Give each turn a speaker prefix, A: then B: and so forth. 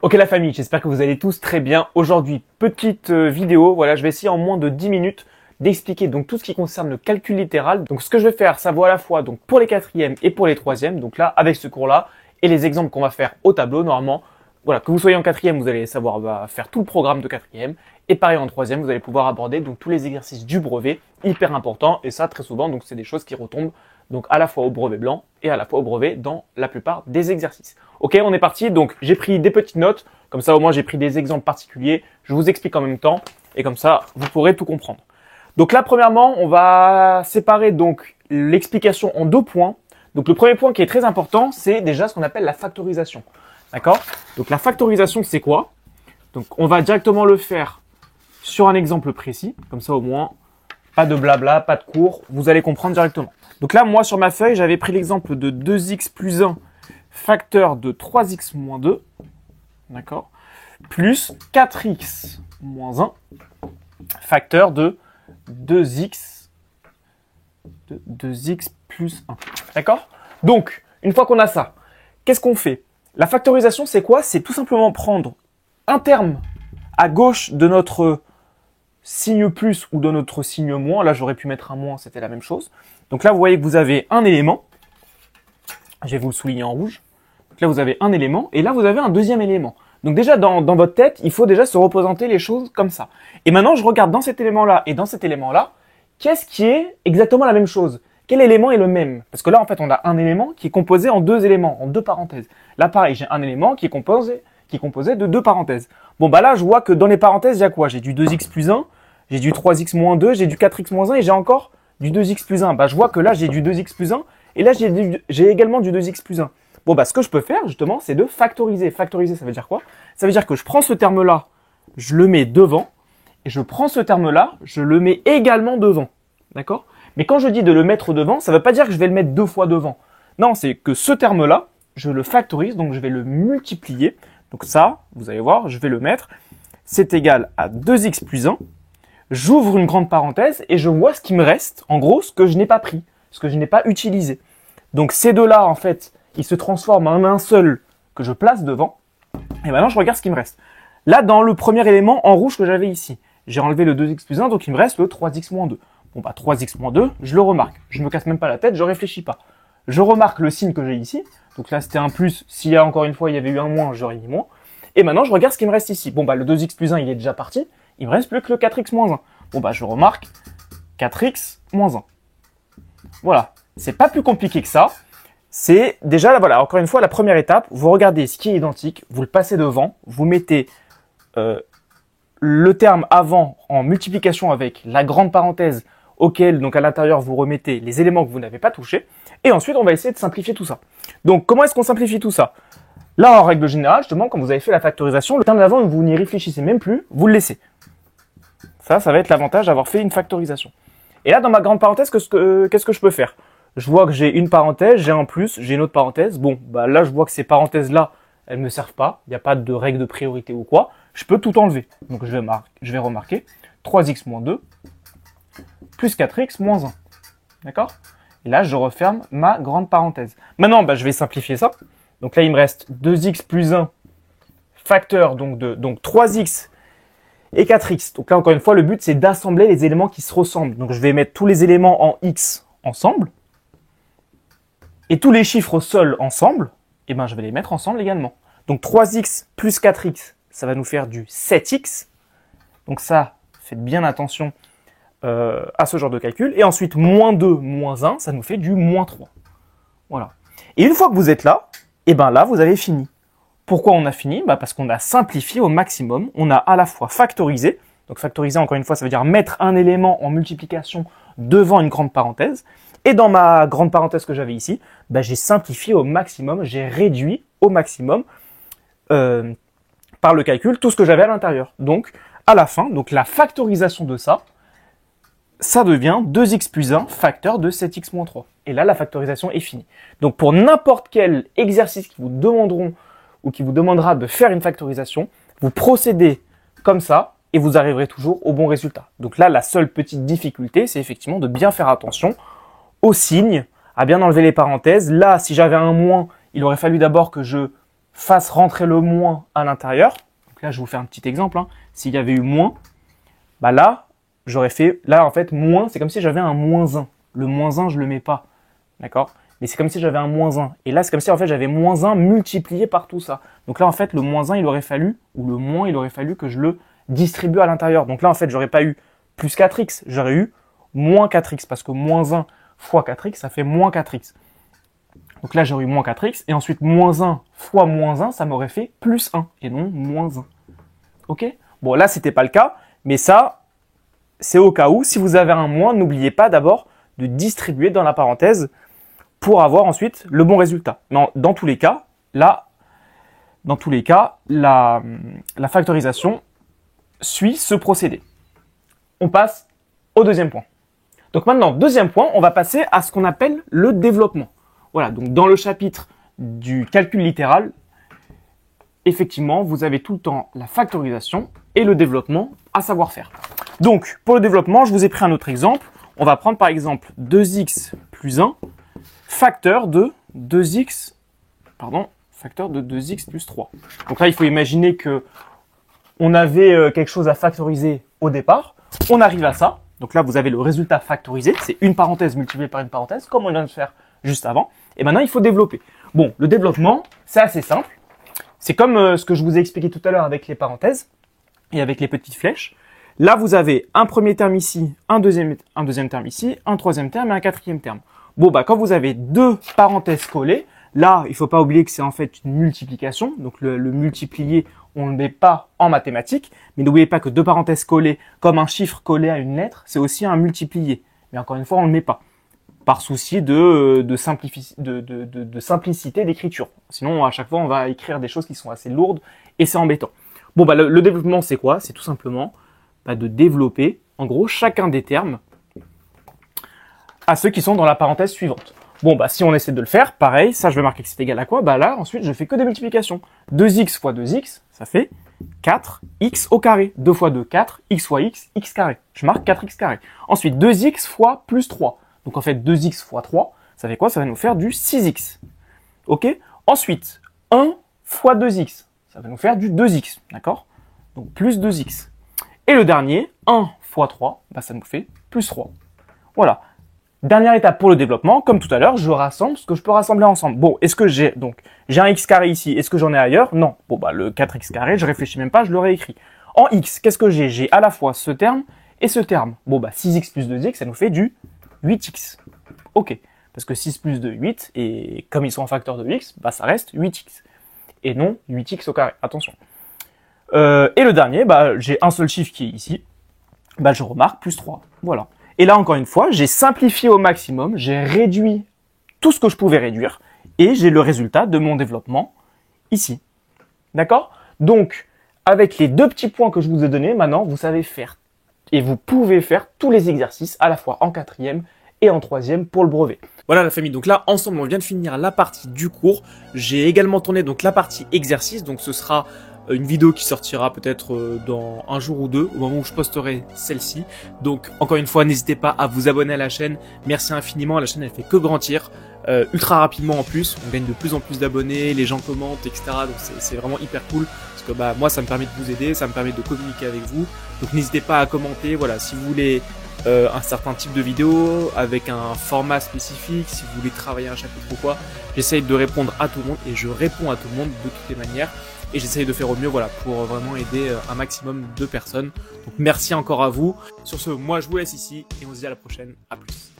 A: Ok la famille, j'espère que vous allez tous très bien. Aujourd'hui, petite vidéo, voilà, je vais essayer en moins de 10 minutes d'expliquer donc tout ce qui concerne le calcul littéral. Donc ce que je vais faire, ça vaut à la fois donc pour les quatrièmes et pour les troisièmes. Donc là, avec ce cours-là et les exemples qu'on va faire au tableau, normalement, voilà, que vous soyez en quatrième, vous allez savoir faire tout le programme de quatrième. Et pareil en troisième, vous allez pouvoir aborder donc tous les exercices du brevet, hyper important. Et ça, très souvent, donc c'est des choses qui retombent donc à la fois au brevet blanc et à la fois au brevet dans la plupart des exercices. Ok, on est parti. Donc j'ai pris des petites notes, comme ça au moins j'ai pris des exemples particuliers. Je vous explique en même temps et comme ça vous pourrez tout comprendre. Donc là, premièrement, on va séparer donc l'explication en deux points. Donc le premier point qui est très important, c'est déjà ce qu'on appelle la factorisation. D'accord? Donc la factorisation, c'est quoi? Donc on va directement le faire sur un exemple précis, comme ça au moins, pas de blabla, pas de cours, vous allez comprendre directement. Donc là, moi sur ma feuille, j'avais pris l'exemple de 2x plus 1 facteur de 3x moins 2, d'accord, plus 4x moins 1 facteur de 2x plus 1, d'accord? Donc, une fois qu'on a ça, qu'est-ce qu'on fait? La factorisation, c'est quoi? C'est tout simplement prendre un terme à gauche de notre signe plus ou de notre signe moins. Là, j'aurais pu mettre un moins, c'était la même chose. Donc là, vous voyez que vous avez un élément. Je vais vous le souligner en rouge. Donc là, vous avez un élément et là, vous avez un deuxième élément. Donc déjà, dans votre tête, il faut déjà se représenter les choses comme ça. Et maintenant, je regarde dans cet élément-là et dans cet élément-là, qu'est-ce qui est exactement la même chose? Quel élément est le même? Parce que là, en fait, on a un élément qui est composé en deux éléments, en deux parenthèses. Là, pareil, j'ai un élément qui est composé de deux parenthèses. Bon, bah là, je vois que dans les parenthèses, il y a quoi? J'ai du 2x plus 1, j'ai du 3x moins 2, j'ai du 4x moins 1 et j'ai encore du 2x plus 1. Bah, je vois que là, j'ai du 2x plus 1 et là, j'ai également du 2x plus 1. Bon, bah, ce que je peux faire, justement, c'est de factoriser. Factoriser, ça veut dire quoi? Ça veut dire que je prends ce terme-là, je le mets devant et je prends ce terme-là, je le mets également devant. D'accord? Mais quand je dis de le mettre devant, ça ne veut pas dire que je vais le mettre deux fois devant. Non, c'est que ce terme-là, je le factorise, donc je vais le multiplier. Donc ça, vous allez voir, je vais le mettre. C'est égal à 2x plus 1. J'ouvre une grande parenthèse et je vois ce qui me reste. En gros, ce que je n'ai pas pris, ce que je n'ai pas utilisé. Donc ces deux-là, en fait, ils se transforment en un seul que je place devant. Et maintenant, je regarde ce qui me reste. Là, dans le premier élément en rouge que j'avais ici, j'ai enlevé le 2x plus 1, donc il me reste le 3x moins 2. Bon, bah 3x moins 2, je le remarque. Je me casse même pas la tête, je réfléchis pas. Je remarque le signe que j'ai ici. Donc là, c'était un plus. S'il y a encore une fois, il y avait eu un moins, j'aurais mis moins. Et maintenant, je regarde ce qui me reste ici. Bon, bah le 2x plus 1, il est déjà parti. Il me reste plus que le 4x moins 1. Bon, bah je remarque 4x moins 1. Voilà. C'est pas plus compliqué que ça. C'est déjà, voilà, encore une fois, la première étape. Vous regardez ce qui est identique, vous le passez devant, vous mettez le terme avant en multiplication avec la grande parenthèse auquel, donc à l'intérieur, vous remettez les éléments que vous n'avez pas touchés. Et ensuite, on va essayer de simplifier tout ça. Donc, comment est-ce qu'on simplifie tout ça? Là, en règle générale, justement, quand vous avez fait la factorisation, le terme d'avant, vous n'y réfléchissez même plus, vous le laissez. Ça va être l'avantage d'avoir fait une factorisation. Et là, dans ma grande parenthèse, qu'est-ce que je peux faire? Je vois que j'ai une parenthèse, j'ai un plus, j'ai une autre parenthèse. Bon, bah là, je vois que ces parenthèses-là, elles ne me servent pas. Il n'y a pas de règle de priorité ou quoi. Je peux tout enlever. Donc, je vais remarquer 3x moins 2 plus 4x moins 1. D'accord? Et là, je referme ma grande parenthèse. Maintenant, bah, je vais simplifier ça. Donc là, il me reste 2x plus 1 facteur donc 3x et 4x. Donc là, encore une fois, le but, c'est d'assembler les éléments qui se ressemblent. Donc, je vais mettre tous les éléments en x ensemble. Et tous les chiffres seuls ensemble, eh ben, je vais les mettre ensemble également. Donc 3x plus 4x, ça va nous faire du 7x. Donc ça, faites bien attention à ce genre de calcul. Et ensuite, moins 2, moins 1, ça nous fait du moins 3. Voilà. Et une fois que vous êtes là, eh ben là, vous avez fini. Pourquoi on a fini? Bah parce qu'on a simplifié au maximum. On a à la fois factorisé. Donc factoriser, encore une fois, ça veut dire mettre un élément en multiplication devant une grande parenthèse. Et dans ma grande parenthèse que j'avais ici, bah, j'ai simplifié au maximum, j'ai réduit au maximum par le calcul tout ce que j'avais à l'intérieur. Donc, à la fin, donc la factorisation de ça, ça devient 2x plus 1 facteur de 7x moins 3. Et là, la factorisation est finie. Donc, pour n'importe quel exercice qui vous demanderont ou qui vous demandera de faire une factorisation, vous procédez comme ça et vous arriverez toujours au bon résultat. Donc là, la seule petite difficulté, c'est effectivement de bien faire attention aux signes, à bien enlever les parenthèses. Là, si j'avais un moins, il aurait fallu d'abord que je fasse rentrer le moins à l'intérieur. Donc là, je vous fais un petit exemple. Hein. S'il y avait eu moins, bah là, j'aurais fait, là en fait, moins, c'est comme si j'avais un moins 1. Le moins 1, je le mets pas, d'accord? Mais c'est comme si j'avais un moins 1. Et là, c'est comme si en fait, j'avais moins 1 multiplié par tout ça. Donc là, en fait, le moins 1, il aurait fallu, ou le moins, il aurait fallu que je le distribue à l'intérieur. Donc là, en fait, j'aurais pas eu plus 4x, j'aurais eu moins 4x, parce que moins 1 fois 4x, ça fait moins 4x. Donc là, j'aurais eu moins 4x, et ensuite, moins 1 fois moins 1, ça m'aurait fait plus 1, et non moins 1. Ok? Bon, là, c'était pas le cas, mais ça, c'est au cas où. Si vous avez un moins, n'oubliez pas d'abord de distribuer dans la parenthèse pour avoir ensuite le bon résultat. Mais dans tous les cas, là, la factorisation suit ce procédé. On passe au deuxième point. Donc maintenant, deuxième point, on va passer à ce qu'on appelle le développement. Voilà, donc dans le chapitre du calcul littéral, effectivement, vous avez tout le temps la factorisation et le développement à savoir faire. Donc, pour le développement, je vous ai pris un autre exemple. On va prendre par exemple 2x plus 1 facteur de 2x plus 3. Donc là, il faut imaginer que on avait quelque chose à factoriser au départ. On arrive à ça. Donc là, vous avez le résultat factorisé. C'est une parenthèse multipliée par une parenthèse, comme on vient de faire juste avant. Et maintenant, il faut développer. Bon, le développement, c'est assez simple. C'est comme ce que je vous ai expliqué tout à l'heure avec les parenthèses et avec les petites flèches. Là, vous avez un premier terme ici, un deuxième terme ici, un troisième terme et un quatrième terme. Bon, bah, quand vous avez deux parenthèses collées, là, il faut pas oublier que c'est en fait une multiplication. Donc, le multiplier, on ne le met pas en mathématiques. Mais n'oubliez pas que deux parenthèses collées, comme un chiffre collé à une lettre, c'est aussi un multiplier. Mais encore une fois, on ne le met pas. Par souci de simplicité d'écriture. Sinon, à chaque fois, on va écrire des choses qui sont assez lourdes et c'est embêtant. Bon, bah, le développement, c'est quoi? C'est tout simplement de développer, en gros, chacun des termes à ceux qui sont dans la parenthèse suivante. Bon, bah, si on essaie de le faire, pareil, ça, je vais marquer que c'est égal à quoi? Bah, là, ensuite, je fais que des multiplications. 2x fois 2x, ça fait 4x au carré. 2 fois 2, 4, x fois x, x carré. Je marque 4x carré. Ensuite, 2x fois plus 3. Donc, en fait, 2x fois 3, ça fait quoi? Ça va nous faire du 6x. Ok? Ensuite, 1 fois 2x, ça va nous faire du 2x. D'accord? Donc, plus 2x. Et le dernier, 1 fois 3, bah, ça nous fait plus 3. Voilà. Dernière étape pour le développement, comme tout à l'heure, je rassemble ce que je peux rassembler ensemble. Bon, est-ce que j'ai un x carré ici, est-ce que j'en ai ailleurs? Non. Bon, bah, le 4x carré, je réfléchis même pas, je l'aurais écrit. En x, qu'est-ce que j'ai? J'ai à la fois ce terme et ce terme. Bon, bah, 6x plus 2x, ça nous fait du 8x. Ok. Parce que 6 plus 2, 8, et comme ils sont en facteur de x, bah, ça reste 8x. Et non 8x au carré. Attention. Et le dernier, bah, j'ai un seul chiffre qui est ici. Bah, je remarque plus 3. Voilà. Et là, encore une fois, j'ai simplifié au maximum, j'ai réduit tout ce que je pouvais réduire, et j'ai le résultat de mon développement ici. D'accord? Donc, avec les deux petits points que je vous ai donnés, maintenant, vous savez faire, et vous pouvez faire tous les exercices, à la fois en quatrième et en troisième pour le brevet. Voilà la famille, donc là, ensemble, on vient de finir la partie du cours. J'ai également tourné donc la partie exercice, donc ce sera une vidéo qui sortira peut-être dans un jour ou deux, au moment où je posterai celle-ci. Donc, encore une fois, n'hésitez pas à vous abonner à la chaîne. Merci infiniment, la chaîne, elle fait que grandir. Ultra rapidement en plus, on gagne de plus en plus d'abonnés, les gens commentent, etc. Donc, c'est vraiment hyper cool. Parce que bah, moi, ça me permet de vous aider, ça me permet de communiquer avec vous. Donc, n'hésitez pas à commenter. Voilà, si vous voulez un certain type de vidéo avec un format spécifique, si vous voulez travailler un chapitre ou quoi, j'essaye de répondre à tout le monde et je réponds à tout le monde de toutes les manières. Et j'essaye de faire au mieux, voilà, pour vraiment aider un maximum de personnes. Donc merci encore à vous. Sur ce, moi je vous laisse ici et on se dit à la prochaine. À plus.